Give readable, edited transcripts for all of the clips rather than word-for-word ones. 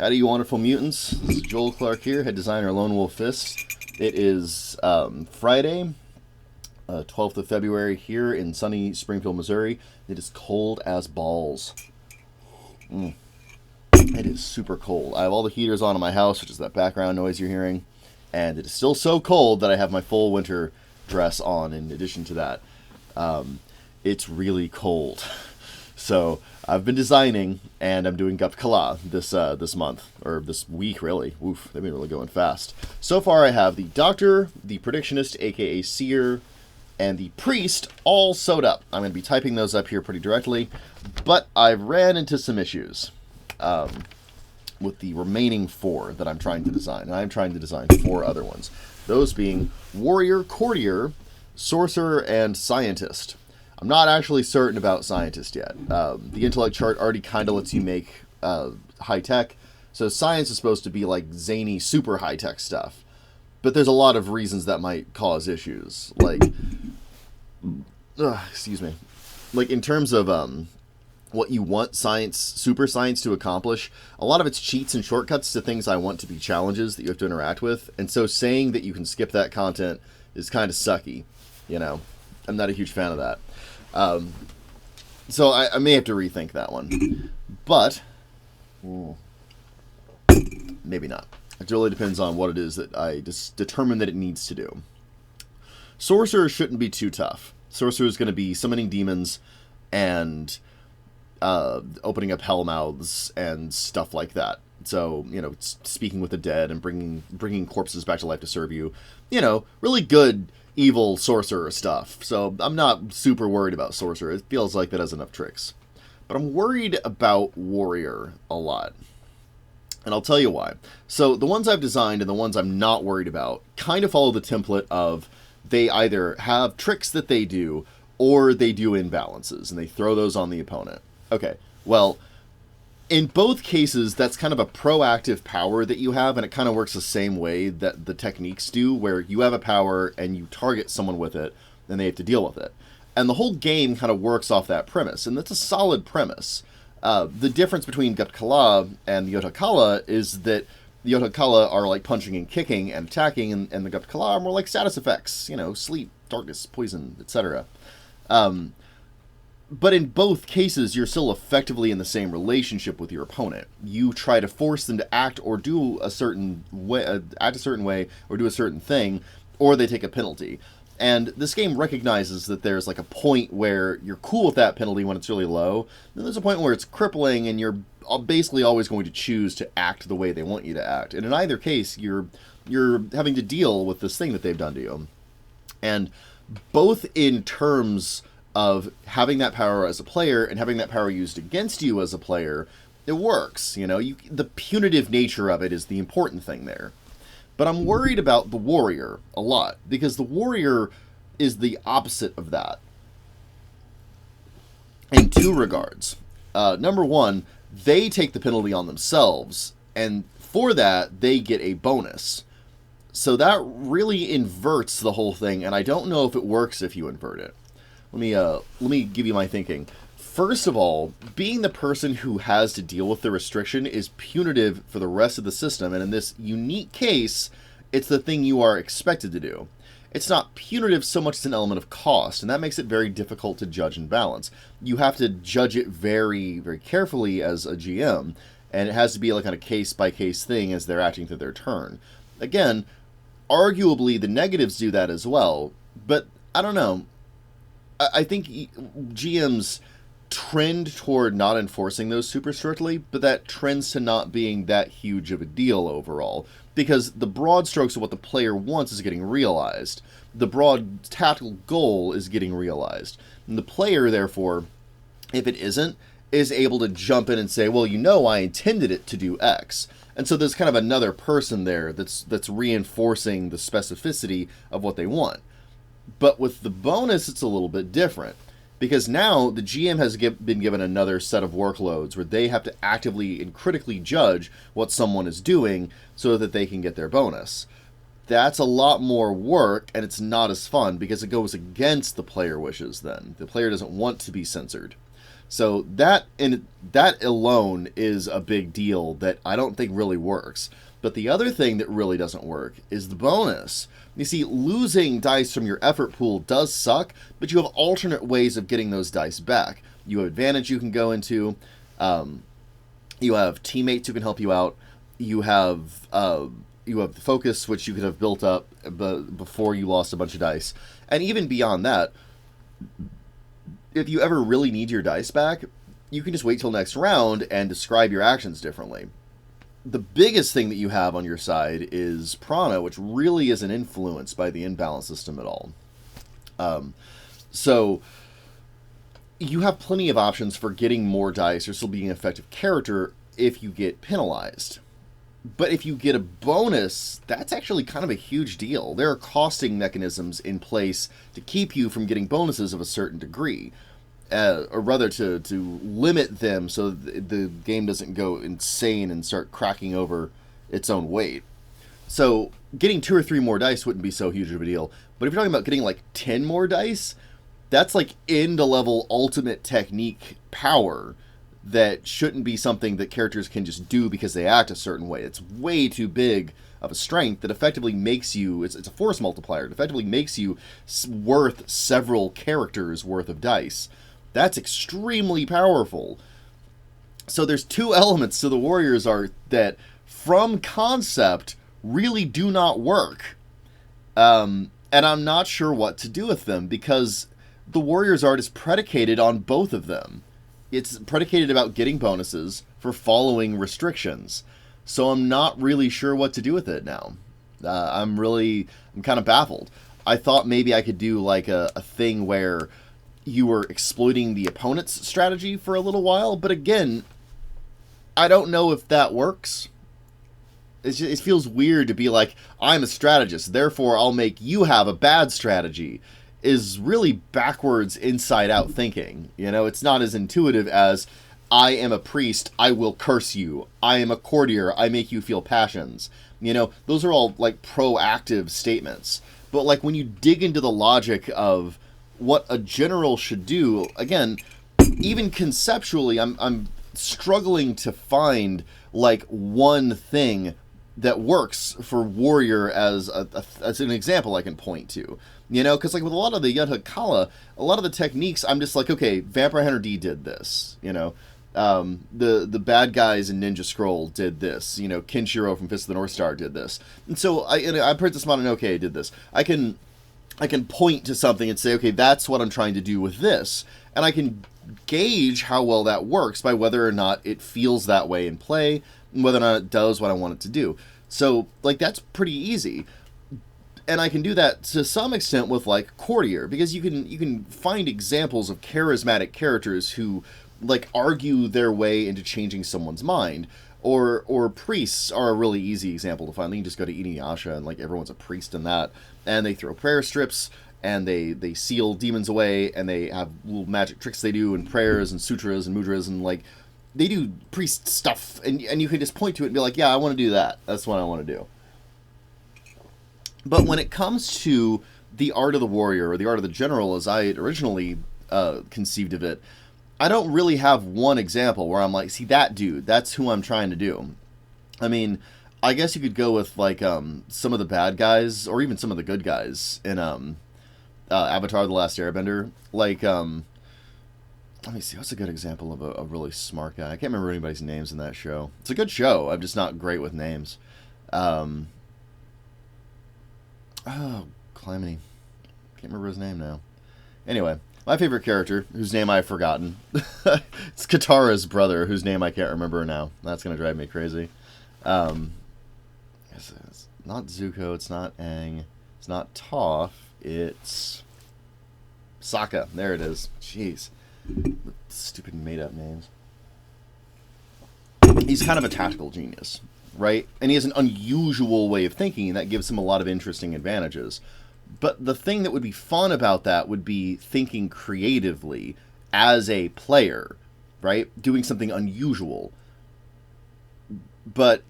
Howdy, you wonderful mutants. This is Joel Clark here, head designer, Lone Wolf Fist. It is Friday, 12th of February, here in sunny Springfield, Missouri. It is cold as balls. It is super cold. I have all the heaters on in my house, which is that background noise you're hearing. And it is still so cold that I have my full winter dress on in addition to that. It's really cold. So I've been designing, and I'm doing Gupt Kala this month, or this week, really. Oof, they've been really going fast. So far I have the Doctor, the Predictionist, aka Seer, and the Priest all sewed up. I'm going to be typing those up here pretty directly, but I've ran into some issues with the remaining 4 that I'm trying to design. And I'm trying to design 4 other ones. Those being Warrior, Courtier, Sorcerer, and Scientist. I'm not actually certain about Scientist yet. The intellect chart already kind of lets you make high-tech, so science is supposed to be like zany, super high-tech stuff. But there's a lot of reasons that might cause issues. Like, excuse me. Like, in terms of what you want science, super science to accomplish, a lot of it's cheats and shortcuts to things I want to be challenges that you have to interact with. And so saying that you can skip that content is kind of sucky, you know. I'm not a huge fan of that. So I may have to rethink that one. But maybe not. It really depends on what it is that I just determine that it needs to do. Sorcerer shouldn't be too tough. Sorcerer is going to be summoning demons and opening up hell mouths and stuff like that. So, you know, speaking with the dead and bringing corpses back to life to serve you. You know, really good evil sorcerer stuff. So I'm not super worried about sorcerer. It feels like that has enough tricks. But I'm worried about warrior a lot. And I'll tell you why. So the ones I've designed and the ones I'm not worried about kind of follow the template of they either have tricks that they do or they do imbalances and they throw those on the opponent. Okay, well, in both cases, that's kind of a proactive power that you have, and it kind of works the same way that the techniques do, where you have a power and you target someone with it, and they have to deal with it. And the whole game kind of works off that premise, and that's a solid premise. The difference between Gupt Kala and the Gupt Kala is that the Gupt Kala are like punching and kicking and attacking, and the Gupt Kala are more like status effects, you know, sleep, darkness, poison, etc. But in both cases, you're still effectively in the same relationship with your opponent. You try to force them to act or do a certain way, or do a certain thing, or they take a penalty. And this game recognizes that there's like a point where you're cool with that penalty when it's really low. Then there's a point where it's crippling, and you're basically always going to choose to act the way they want you to act. And in either case, you're having to deal with this thing that they've done to you. And both in terms of having that power as a player and having that power used against you as a player, it works. You know, the punitive nature of it is the important thing there. But I'm worried about the warrior a lot, because the warrior is the opposite of that in 2 regards. Number one, they take the penalty on themselves, and for that, they get a bonus. So that really inverts the whole thing, and I don't know if it works if you invert it. Let me give you my thinking. First of all, being the person who has to deal with the restriction is punitive for the rest of the system, and in this unique case, it's the thing you are expected to do. It's not punitive so much as an element of cost, and that makes it very difficult to judge and balance. You have to judge it very, very carefully as a GM, and it has to be like on a case-by-case thing as they're acting through their turn. Again, arguably the negatives do that as well, but I don't know. I think GMs trend toward not enforcing those super strictly, but that trends to not being that huge of a deal overall, because the broad strokes of what the player wants is getting realized. The broad tactical goal is getting realized. And the player, therefore, if it isn't, is able to jump in and say, well, you know, I intended it to do X. And so there's kind of another person there that's reinforcing the specificity of what they want. But with the bonus, it's a little bit different, because now the GM has been given another set of workloads where they have to actively and critically judge what someone is doing so that they can get their bonus. That's a lot more work, and it's not as fun because it goes against the player wishes then. The player doesn't want to be censored. So that alone is a big deal that I don't think really works. But the other thing that really doesn't work is the bonus. You see, losing dice from your effort pool does suck, but you have alternate ways of getting those dice back. You have advantage you can go into. You have teammates who can help you out. You have focus, which you could have built up before you lost a bunch of dice. And even beyond that, if you ever really need your dice back, you can just wait till next round and describe your actions differently. The biggest thing that you have on your side is Prana, which really isn't influenced by the imbalance system at all. So you have plenty of options for getting more dice or still being an effective character if you get penalized. But if you get a bonus, that's actually kind of a huge deal. There are costing mechanisms in place to keep you from getting bonuses of a certain degree. Or rather, to limit them so the game doesn't go insane and start cracking over its own weight. So getting 2 or 3 more dice wouldn't be so huge of a deal. But if you're talking about getting like 10 more dice, that's like end-level ultimate technique power that shouldn't be something that characters can just do because they act a certain way. It's way too big of a strength that effectively makes you, it's a force multiplier. It effectively makes you worth several characters worth of dice. That's extremely powerful. So there's 2 elements to the Warriors art that, from concept, really do not work. And I'm not sure what to do with them, because the Warriors art is predicated on both of them. It's predicated about getting bonuses for following restrictions. So I'm not really sure what to do with it now. I'm kind of baffled. I thought maybe I could do like a thing where you were exploiting the opponent's strategy for a little while, but again, I don't know if that works. It feels weird to be like, I'm a strategist, therefore I'll make you have a bad strategy, is really backwards, inside-out thinking. You know, it's not as intuitive as, I am a priest, I will curse you. I am a courtier, I make you feel passions. You know, those are all, like, proactive statements. But, like, when you dig into the logic of what a general should do, again, even conceptually, I'm struggling to find, like, one thing that works for Warrior as an example I can point to. You know, because like with a lot of the Gupt Kala, a lot of the techniques, I'm just like, okay, Vampire Hunter D did this. You know, the bad guys in Ninja Scroll did this. You know, Kenshiro from Fist of the North Star did this. And so I Princess Mononoke did this. I can point to something and say, okay, that's what I'm trying to do with this. And I can gauge how well that works by whether or not it feels that way in play, and whether or not it does what I want it to do. So, like, that's pretty easy. And I can do that to some extent with, like, Courtier, because you can find examples of charismatic characters who, like, argue their way into changing someone's mind. Or priests are a really easy example to find. You can just go to Inuyasha, and, like, everyone's a priest in that. And they throw prayer strips, and they seal demons away, and they have little magic tricks they do, and prayers, and sutras, and mudras, and, like, they do priest stuff. And you can just point to it and be like, yeah, I want to do that. That's what I want to do. But when it comes to the art of the warrior, or the art of the general, as I had originally conceived of it, I don't really have one example where I'm like, see, that dude, that's who I'm trying to do. I mean, I guess you could go with, like, some of the bad guys, or even some of the good guys in Avatar: The Last Airbender. Like, let me see, what's a good example of a really smart guy? I can't remember anybody's names in that show. It's a good show, I'm just not great with names. Oh, Calamity. Can't remember his name now. Anyway, my favorite character, whose name I've forgotten, it's Katara's brother, whose name I can't remember now. That's going to drive me crazy. It's not Zuko, it's not Aang, it's not Toph, it's Sokka. There it is. Jeez. Stupid made-up names. He's kind of a tactical genius, right? And he has an unusual way of thinking, and that gives him a lot of interesting advantages. But the thing that would be fun about that would be thinking creatively as a player, right? Doing something unusual. But,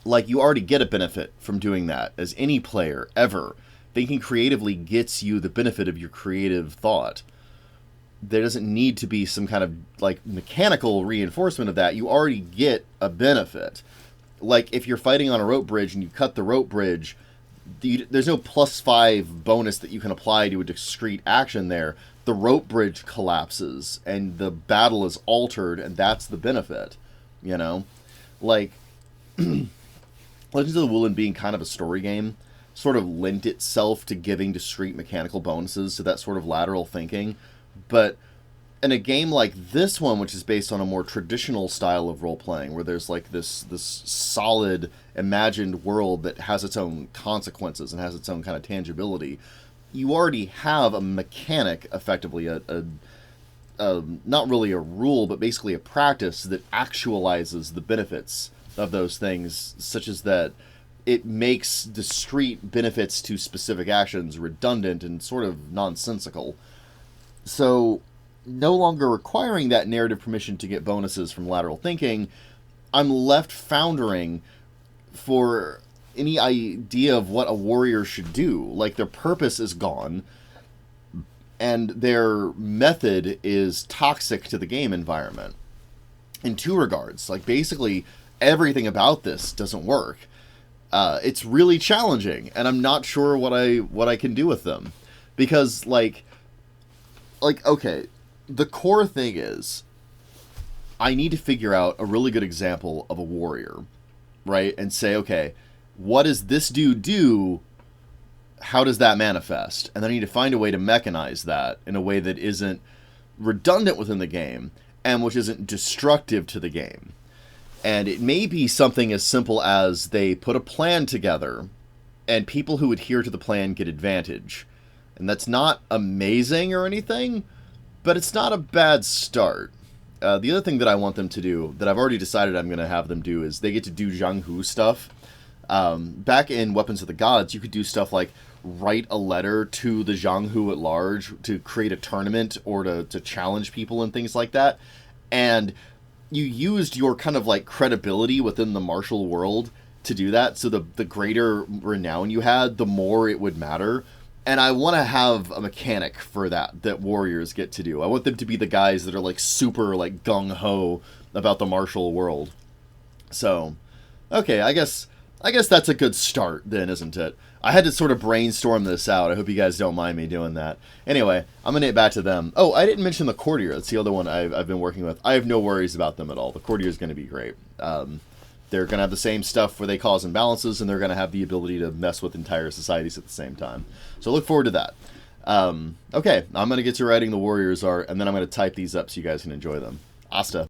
like, you already get a benefit from doing that, as any player, ever. Thinking creatively gets you the benefit of your creative thought. there doesn't need to be some kind of like mechanical reinforcement of that. You already get a benefit. Like if you're fighting on a rope bridge and you cut the rope bridge, there's no +5 bonus that you can apply to a discrete action there. The rope bridge collapses and the battle is altered, and that's the benefit. You know, like Legends of the Woolen being kind of a story game sort of lent itself to giving discrete mechanical bonuses to that sort of lateral thinking. But in a game like this one, which is based on a more traditional style of role-playing, where there's like this solid imagined world that has its own consequences and has its own kind of tangibility, you already have a mechanic, effectively, not really a rule, but basically a practice that actualizes the benefits of those things, such as that it makes discrete benefits to specific actions redundant and sort of nonsensical. So, no longer requiring that narrative permission to get bonuses from lateral thinking, I'm left foundering for any idea of what a warrior should do. Like, their purpose is gone, and their method is toxic to the game environment. In two regards. Like, basically, everything about this doesn't work. It's really challenging, and I'm not sure what I can do with them. Because, like, okay, the core thing is, I need to figure out a really good example of a warrior, right? And say, okay, what does this dude do? How does that manifest? And then I need to find a way to mechanize that in a way that isn't redundant within the game, and which isn't destructive to the game. And it may be something as simple as they put a plan together, and people who adhere to the plan get advantage. And that's not amazing or anything, but it's not a bad start. The other thing that I want them to do, that I've already decided I'm going to have them do, is they get to do Zhang Hu stuff. Back in Weapons of the Gods, you could do stuff like write a letter to the Zhang Hu at large to create a tournament or to challenge people and things like that. And you used your kind of like credibility within the martial world to do that. So the greater renown you had, the more it would matter. And I want to have a mechanic for that warriors get to do. I want them to be the guys that are like super like gung-ho about the martial world. So, okay, I guess that's a good start then, isn't it? I had to sort of brainstorm this out. I hope you guys don't mind me doing that. Anyway, I'm going to get back to them. Oh, I didn't mention the courtier. That's the other one I've been working with. I have no worries about them at all. The courtier is going to be great. They're going to have the same stuff where they cause imbalances, and they're going to have the ability to mess with entire societies at the same time. So look forward to that. Okay, I'm going to get to writing the warriors art, and then I'm going to type these up so you guys can enjoy them. Asta.